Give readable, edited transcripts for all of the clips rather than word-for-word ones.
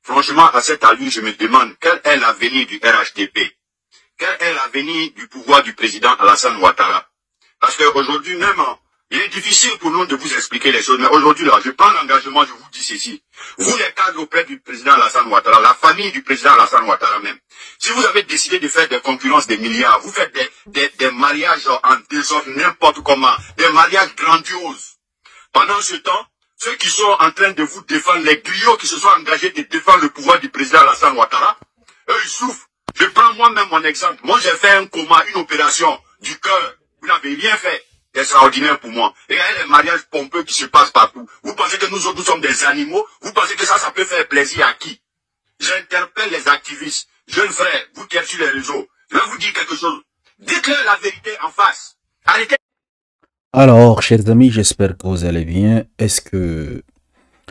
Franchement, à cette allure, je me demande quel est l'avenir du RHDP. Quel est l'avenir du pouvoir du président Alassane Ouattara? Parce qu'aujourd'hui même, il est difficile pour nous de vous expliquer les choses, mais aujourd'hui, là, je prends l'engagement, je vous dis ceci. Vous, les cadres auprès du président Alassane Ouattara, la famille du président Alassane Ouattara même, si vous avez décidé de faire des concurrences des milliards, vous faites des mariages en désordre, n'importe comment, des mariages grandioses. Pendant ce temps, ceux qui sont en train de vous défendre, les griots qui se sont engagés de défendre le pouvoir du président Alassane Ouattara, eux, ils souffrent. Je prends moi-même mon exemple. Moi, j'ai fait un coma, une opération du cœur. Vous n'avez rien fait d'extraordinaire pour moi. Et regardez les mariages pompeux qui se passent partout. Vous pensez que nous autres, nous sommes des animaux? Vous pensez que ça peut faire plaisir à qui? J'interpelle les activistes. Jeunes frères, vous qui êtes sur les réseaux, je vais vous dire quelque chose. Dites-leur la vérité en face. Arrêtez. Alors, chers amis, j'espère que vous allez bien. Est-ce que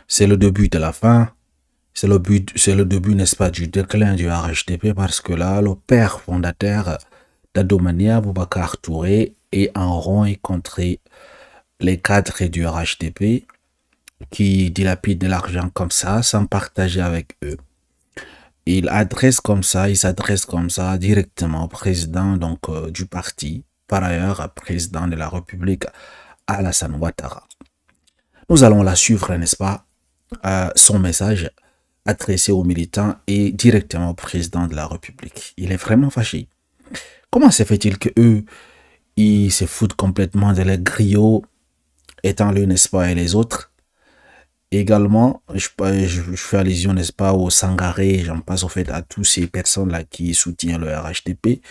c'est le début de la fin? C'est le début, n'est-ce pas, du déclin du RHDP, parce que là, le père fondateur d'Adomania, Boubacar Touré, est en rond contre les cadres du RHDP qui dilapident de l'argent comme ça, sans partager avec eux. Il s'adresse comme ça directement au président du parti, par ailleurs président de la République, Alassane Ouattara. Nous allons la suivre, n'est-ce pas, son message adressé aux militants et directement au président de la République. Il est vraiment fâché. Comment se fait-il que eux, ils se foutent complètement de les griots, étant le, n'est-ce pas, et les autres? Également, je fais allusion, n'est-ce pas, aux Sangaré, j'en passe au fait à tous ces personnes-là qui soutiennent le RHDP,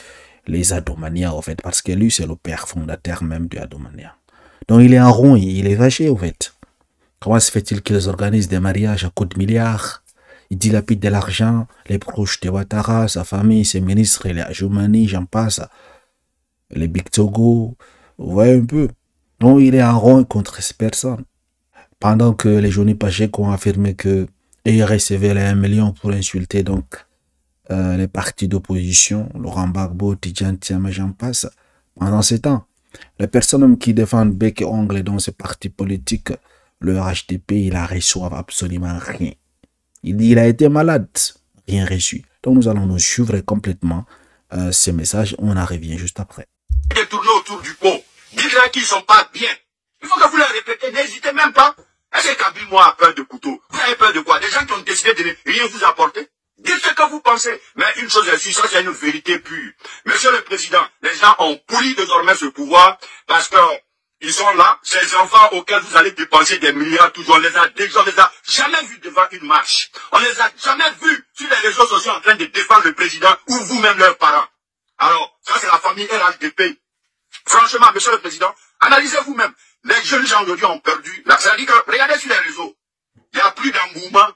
les Adomania, au fait, parce que lui, c'est le père fondateur même du Adomania. Donc, il est en rond, il est fâché, au fait. Comment se fait-il qu'ils organisent des mariages à coups de milliards? Ils dilapident de l'argent, les proches de Ouattara, sa famille, ses ministres, les Ajoumani, j'en passe, les Big Togo, vous voyez un peu. Donc, il est en rond contre ces personnes. Pendant que les Johnny Pachek ont affirmé qu'ils recevaient les 1 million pour insulter les partis d'opposition, Laurent Gbagbo, Tidjane Tiama, j'en passe. Pendant ce temps, les personnes qui défendent bec et ongle dans ces partis politiques, le RHDP, il ne reçoit absolument rien. Il dit qu'il a été malade, rien reçu. Donc nous allons nous suivre complètement ces messages. On en revient juste après. Tournez autour du pot. Dites-leur qu'ils ne sont pas bien. Il faut que vous leur répétez, n'hésitez même pas. Est-ce que Kabila, moi, a peur de couteau? Vous avez peur de quoi? Des gens qui ont décidé de ne rien vous apporter? Dites ce que vous pensez. Mais une chose est sûre, ça c'est une vérité pure. Monsieur le Président, les gens ont pourri désormais ce pouvoir parce que ils sont là, ces enfants auxquels vous allez dépenser des milliards toujours, on les a jamais vus devant une marche. On les a jamais vus sur les réseaux sociaux en train de défendre le président ou vous-même leurs parents. Alors, ça c'est la famille RHDP. Franchement, Monsieur le Président, analysez vous-même. Les jeunes gens aujourd'hui ont perdu. C'est-à-dire que, regardez sur les réseaux, il n'y a plus d'engouement.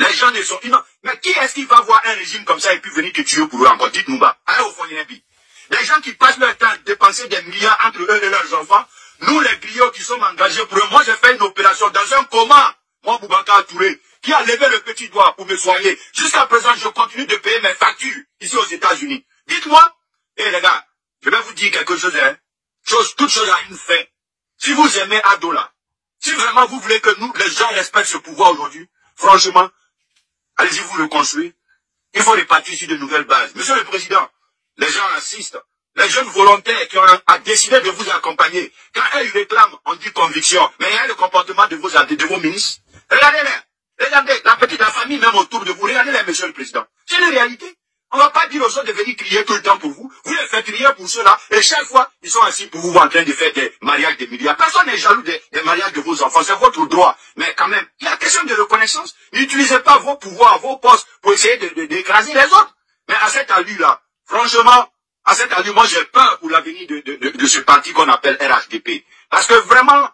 Les gens ne sont... Mais qui est-ce qui va voir un régime comme ça et puis venir te tuer pour eux encore? Dites-nous, allez au fond, les gens qui passent leur temps à dépenser des milliards entre eux et leurs enfants, nous les griots qui sommes engagés pour eux, moi j'ai fait une opération dans un coma, moi Boubacar Touré, qui a levé le petit doigt pour me soigner. Jusqu'à présent, je continue de payer mes factures ici aux États-Unis. Dites-moi, les gars, je vais vous dire quelque chose, hein. Toute chose a une fin. Si vous aimez Adola, si vraiment vous voulez que nous, les gens respectent ce pouvoir aujourd'hui, franchement, allez-y vous le construire. Il faut répartir sur de nouvelles bases. Monsieur le Président, les gens assistent. Les jeunes volontaires qui ont décidé de vous accompagner, quand elles réclament, on dit conviction. Mais il y a le comportement de vos ministres. Regardez-les. Regardez la famille même autour de vous. Regardez-les, Monsieur le Président. C'est une réalité. On ne va pas dire aux autres de venir crier tout le temps pour vous. Vous les faites crier pour ceux-là. Et chaque fois, ils sont assis pour vous en train de faire des mariages de milliards. Personne n'est jaloux des mariages de vos enfants. C'est votre droit. Mais quand même, il y a question de reconnaissance. N'utilisez pas vos pouvoirs, vos postes pour essayer d'écraser les autres. Mais à cette allure-là, franchement, à cette allure, moi j'ai peur pour l'avenir de ce parti qu'on appelle RHDP. Parce que vraiment,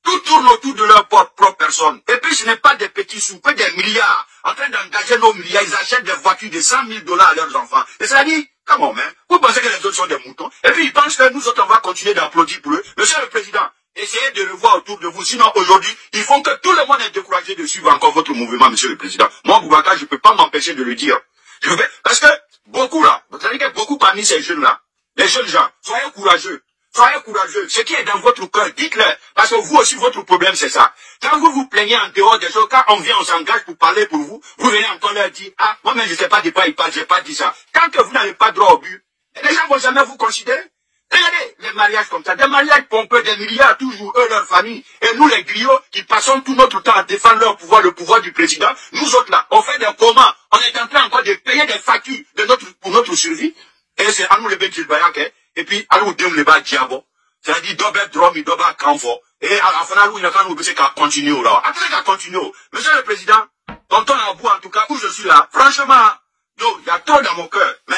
tout tourne autour de leur propre personne. Et puis ce n'est pas des petits sous, que des milliards. En train d'engager nos milliards, ils achètent des voitures de 100 000 $ à leurs enfants. Et ça dit, comment même, vous pensez que les autres sont des moutons? Et puis ils pensent que nous autres, on va continuer d'applaudir pour eux. Monsieur le Président, essayez de le voir autour de vous. Sinon, aujourd'hui, ils font que tout le monde est découragé de suivre encore votre mouvement, Monsieur le Président. Moi, Boubacar, je ne peux pas m'empêcher de le dire. Parce que beaucoup là, vous savez que beaucoup parmi ces jeunes-là, les jeunes gens, soyez courageux. Soyez courageux. Ce qui est dans votre cœur, dites-le. Parce que vous aussi, votre problème, c'est ça. Quand vous vous plaignez en dehors des choses, quand on vient, on s'engage pour parler pour vous, vous venez encore leur dire, ah, moi-même, je ne sais pas de quoi il parle, je n'ai pas dit ça. Tant que vous n'avez pas droit au but, les gens ne vont jamais vous considérer. Regardez les mariages comme ça, des mariages pompeux, des milliards, toujours eux, leur famille. Et nous, les griots, qui passons tout notre temps à défendre leur pouvoir, le pouvoir du président, nous autres là, on fait des comas. On est en train encore de payer des factures pour notre survie. Et c'est à nous les bêtises, et puis à nous donner les bas diabo. C'est-à-dire, double drum, double camphor. Et à la fin, nous, il y a quand nous qu'à continuer là. Après qu'à continuer. Monsieur le Président, tonton Abou, en tout cas, où je suis là, franchement, il y a trop dans mon cœur. Mais,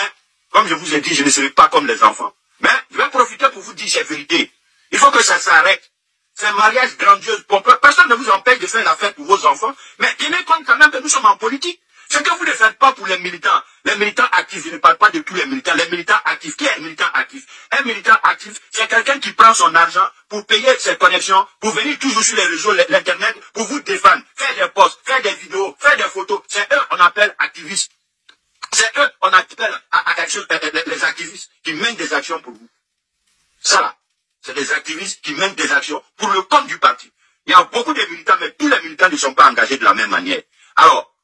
comme je vous ai dit, je ne serai pas comme les enfants. Mais, je vais profiter pour vous dire cette vérité. Il faut que ça s'arrête. C'est un mariage grandiose, pompeux. Personne ne vous empêche de faire la fête pour vos enfants. Mais tenez compte quand même que nous sommes en politique. Ce que vous ne faites pas pour les militants actifs, je ne parle pas de tous les militants actifs. Qui est un militant actif? Un militant actif, c'est quelqu'un qui prend son argent pour payer ses connexions, pour venir toujours sur les réseaux, l'internet, pour vous défendre, faire des posts, faire des vidéos, faire des photos. C'est eux qu'on appelle activistes. C'est eux qu'on appelle les activistes qui mènent des actions pour vous. Ça là, c'est des activistes qui mènent des actions pour le compte du parti. Il y a beaucoup de militants, mais tous les militants ne sont pas engagés de la même manière. Alors,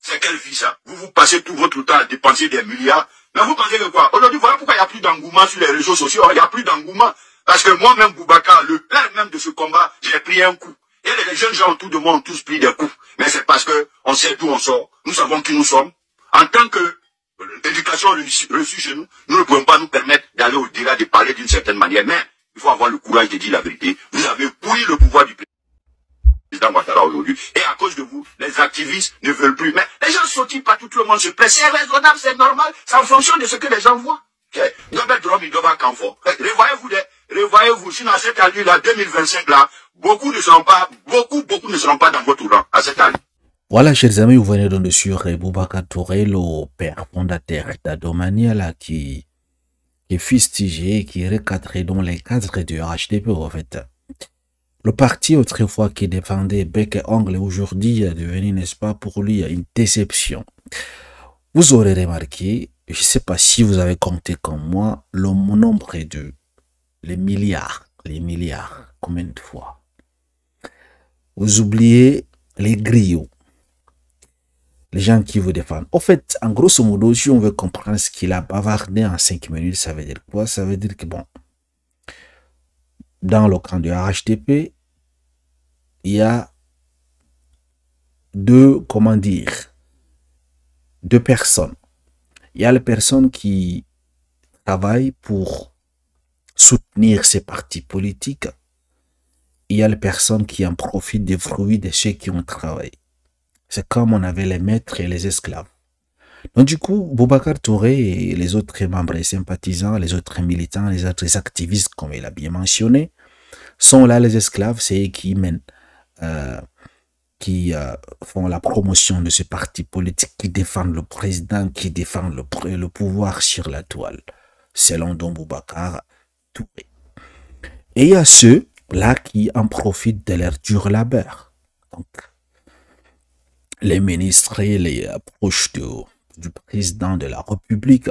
c'est quelle vie ça? Vous passez tout votre temps à dépenser des milliards. Mais vous pensez que quoi? Aujourd'hui, voilà pourquoi il n'y a plus d'engouement sur les réseaux sociaux. Il n'y a plus d'engouement. Parce que moi-même, Boubacar, le père même de ce combat, j'ai pris un coup. Et les jeunes gens autour de moi ont tous pris des coups. Mais c'est parce que on sait d'où on sort. Nous savons qui nous sommes. En tant que éducation reçue chez nous, nous ne pouvons pas nous permettre d'aller au-delà de parler d'une certaine manière. Mais il faut avoir le courage de dire la vérité. Vous avez pourri le pouvoir du président Ouattara aujourd'hui. Et à cause de vous, les activistes ne veulent plus. Mais les gens sautent pas, tout le monde se plaît. C'est raisonnable, c'est normal. C'est en fonction de ce que les gens voient. Revoyez-vous, sinon à cette année-là, 2025 là, beaucoup ne seront pas dans votre rang à cette année. Voilà, chers amis, vous venez donc de suivre Boubacar Touré, le père fondateur d'Adomania, là, qui est fustigé, qui est recadré dans les cadres du RHDP, en fait. Le parti, autrefois, qui défendait bec et ongle, aujourd'hui, est devenu, n'est-ce pas, pour lui, une déception. Vous aurez remarqué, je ne sais pas si vous avez compté comme moi, le nombre de les milliards, combien de fois? Vous oubliez les griots, les gens qui vous défendent. En fait, en grosso modo, si on veut comprendre ce qu'il a bavardé en 5 minutes, ça veut dire quoi? Ça veut dire que, bon, dans le camp du RHDP, il y a deux personnes. Il y a les personnes qui travaillent pour soutenir ces partis politiques. Il y a les personnes qui en profitent des fruits de ceux qui ont travaillé. C'est comme on avait les maîtres et les esclaves. Donc du coup, Boubacar Touré et les autres membres et sympathisants, les autres militants, les autres activistes, comme il a bien mentionné, sont là les esclaves, c'est eux qui mènent, font la promotion de ce parti politique, qui défendent le président, qui défendent le pouvoir sur la toile, selon Don Boubacar Touré. Et il y a ceux-là qui en profitent de leur dur labeur. Donc, les ministres et les proches du président de la République,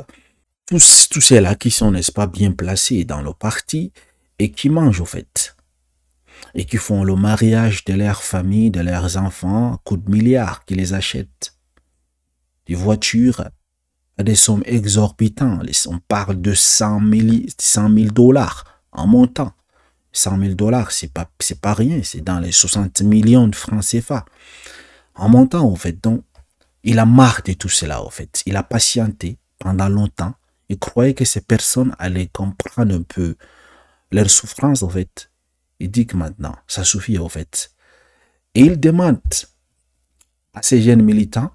tous ceux-là qui sont, n'est-ce pas, bien placés dans le parti et qui mangent, au fait, et qui font le mariage de leur famille, de leurs enfants, à coups de milliards, qui les achètent des voitures à des sommes exorbitantes. On parle de 100 000 dollars en montant. 100 000 dollars, c'est pas rien, c'est dans les 60 millions de francs CFA. En montant, en fait, donc, il a marre de tout cela, en fait. Il a patienté pendant longtemps. Il croyait que ces personnes allaient comprendre un peu leur souffrance, en fait. Il dit que maintenant, ça suffit, en fait. Et il demande à ces jeunes militants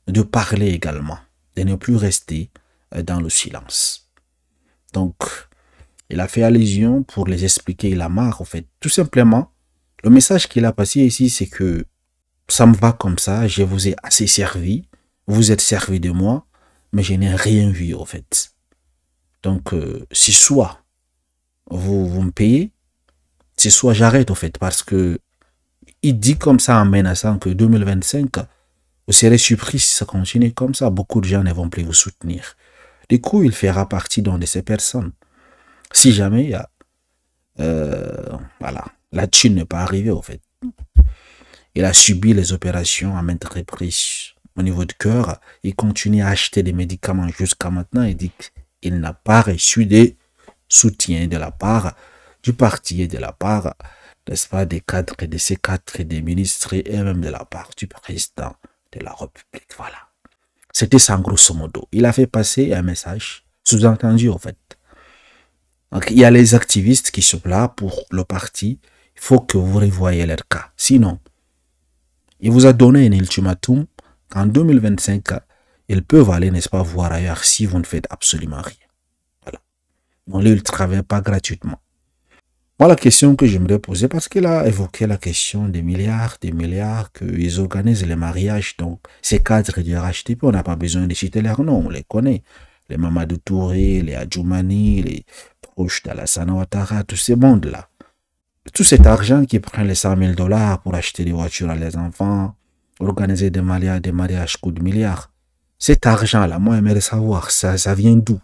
de parler également, de ne plus rester dans le silence. Donc, il a fait allusion pour les expliquer, il a marre, en fait. Tout simplement, le message qu'il a passé ici, c'est que ça me va comme ça, je vous ai assez servi, vous êtes servi de moi, mais je n'ai rien vu, en fait. Donc, c'est soit vous me payez, c'est soit j'arrête, en fait, parce que il dit comme ça en menaçant que 2025, vous serez surpris si ça continue comme ça. Beaucoup de gens ne vont plus vous soutenir. Du coup, il fera partie d'une de ces personnes. Si jamais Voilà, la thune n'est pas arrivée au fait. Il a subi les opérations à maintes reprises au niveau du cœur. Il continue à acheter des médicaments jusqu'à maintenant. Il dit qu'il n'a pas reçu de soutien de la part du parti et de la part, n'est-ce pas, des cadres et de ces cadres et des ministres et même de la part du président de la République. Voilà. C'était ça en grosso modo. Il a fait passer un message sous-entendu en fait. Donc, il y a les activistes qui sont là pour le parti. Il faut que vous revoyez leur cas. Sinon, il vous a donné un ultimatum qu'en 2025, ils peuvent aller, n'est-ce pas, voir ailleurs si vous ne faites absolument rien. Voilà. Donc, lui, il ne travaille pas gratuitement. Moi, la question que j'aimerais poser, parce qu'il a évoqué la question des milliards, qu'ils organisent les mariages. Donc, ces cadres du RHTP, on n'a pas besoin de citer leurs noms, on les connaît. Les Mamadou Touré, les Adjoumani, les proches d'Alassane Ouattara, tous ces mondes-là. Tout cet argent qui prend les 100 000 $ pour acheter des voitures à les enfants, organiser des mariages coûtent de milliards. Cet argent-là, moi, j'aimerais savoir, ça vient d'où?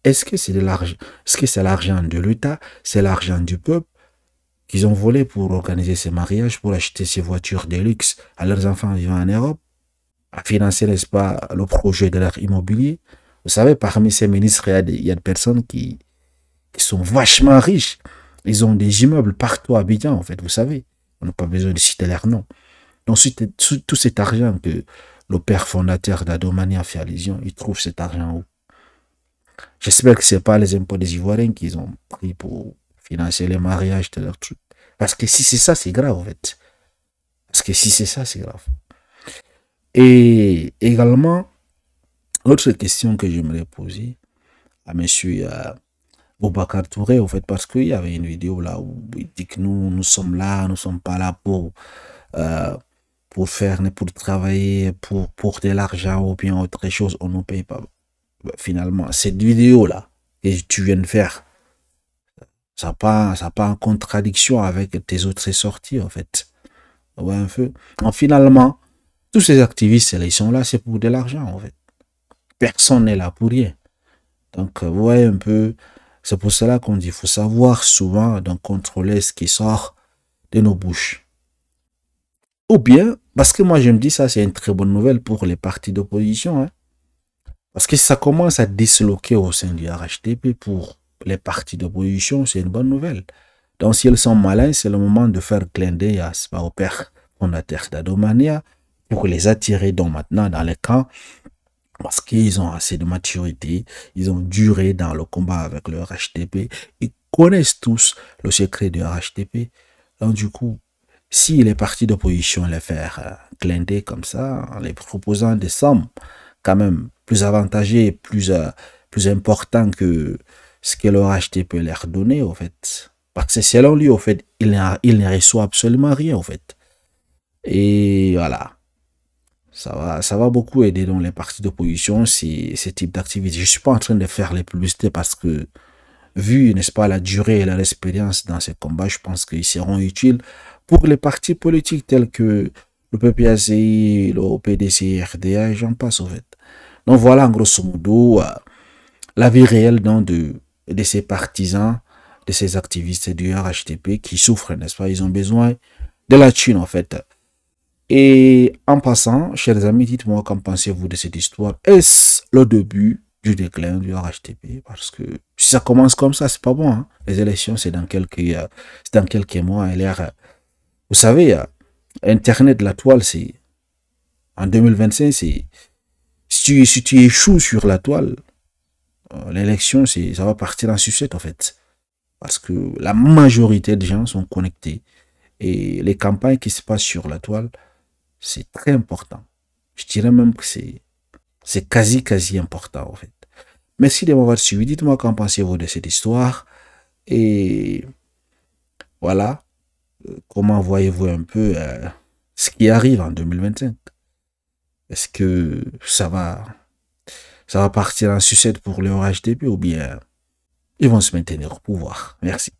Est-ce que c'est de l'argent? Est-ce que c'est l'argent de l'État? C'est l'argent du peuple qu'ils ont volé pour organiser ces mariages, pour acheter ces voitures de luxe à leurs enfants vivant en Europe, à financer, n'est-ce pas, le projet de leur immobilier? Vous savez, parmi ces ministres, il y a des personnes qui sont vachement riches. Ils ont des immeubles partout à Abidjan, en fait, vous savez. On n'a pas besoin de citer leur nom. Donc, tout cet argent que le père fondateur d'Adomani a fait allusion, il trouve cet argent où? J'espère que ce n'est pas les impôts des Ivoiriens qu'ils ont pris pour financer les mariages de leurs trucs. Parce que si c'est ça, c'est grave, en fait. Parce que si c'est ça, c'est grave. Et également, l'autre question que j'aimerais poser à monsieur Boubacar Touré, au fait, parce qu'il y avait une vidéo là où il dit que nous sommes là, nous ne sommes pas là pour faire, pour travailler, pour de l'argent ou bien autre chose, on ne nous paye pas. Finalement, cette vidéo-là que tu viens de faire, ça n'a pas en contradiction avec tes autres sorties, en fait. Ouais, un peu. Donc, finalement, tous ces activistes, ils sont là, c'est pour de l'argent, en fait. Personne n'est là pour rien. Donc, vous voyez un peu, c'est pour cela qu'on dit, il faut savoir souvent donc contrôler ce qui sort de nos bouches. Ou bien, parce que moi je me dis ça, c'est une très bonne nouvelle pour les partis d'opposition. Hein. Parce que ça commence à disloquer au sein du RHTP pour les partis d'opposition, c'est une bonne nouvelle. Donc si ils sont malins, c'est le moment de faire clin d'œil au père fondateur d'Adomania pour les attirer donc maintenant dans les camps. Parce qu'ils ont assez de maturité, ils ont duré dans le combat avec le RHTP, ils connaissent tous le secret du RHTP. Donc du coup, si les partis d'opposition les faire clinder comme ça, en les proposant des sommes quand même plus avantagées, plus importantes que ce que le RHTP leur donnait, au fait. Parce que selon lui, au fait, il ne reçoit absolument rien, au fait. Et voilà. Ça va beaucoup aider dans les partis d'opposition, ces types d'activités. Je ne suis pas en train de faire les publicités parce que, vu, n'est-ce pas, la durée et l'expérience dans ces combats, je pense qu'ils seront utiles pour les partis politiques tels que le PPACI, le PDC, RDA, j'en passe, au fait. Donc voilà, en grosso modo, la vie réelle donc, de ces partisans, de ces activistes du RHTP qui souffrent, n'est-ce pas? Ils ont besoin de la thune, en fait. Et en passant, chers amis, dites-moi qu'en pensez-vous de cette histoire? Est-ce le début du déclin du RHTP? Parce que si ça commence comme ça, c'est pas bon. Hein? Les élections, c'est dans quelques mois. Vous savez, Internet, la toile, c'est en 2025, c'est si tu échoues sur la toile, l'élection, ça va partir en sucette en fait. Parce que la majorité des gens sont connectés. Et les campagnes qui se passent sur la toile, c'est très important. Je dirais même que c'est quasi important en fait. Merci de m'avoir suivi. Dites-moi qu'en pensez-vous de cette histoire. Et voilà. Comment voyez-vous un peu ce qui arrive en 2025? Est-ce que ça va partir en sucette pour le RHTP ou bien ils vont se maintenir au pouvoir? Merci.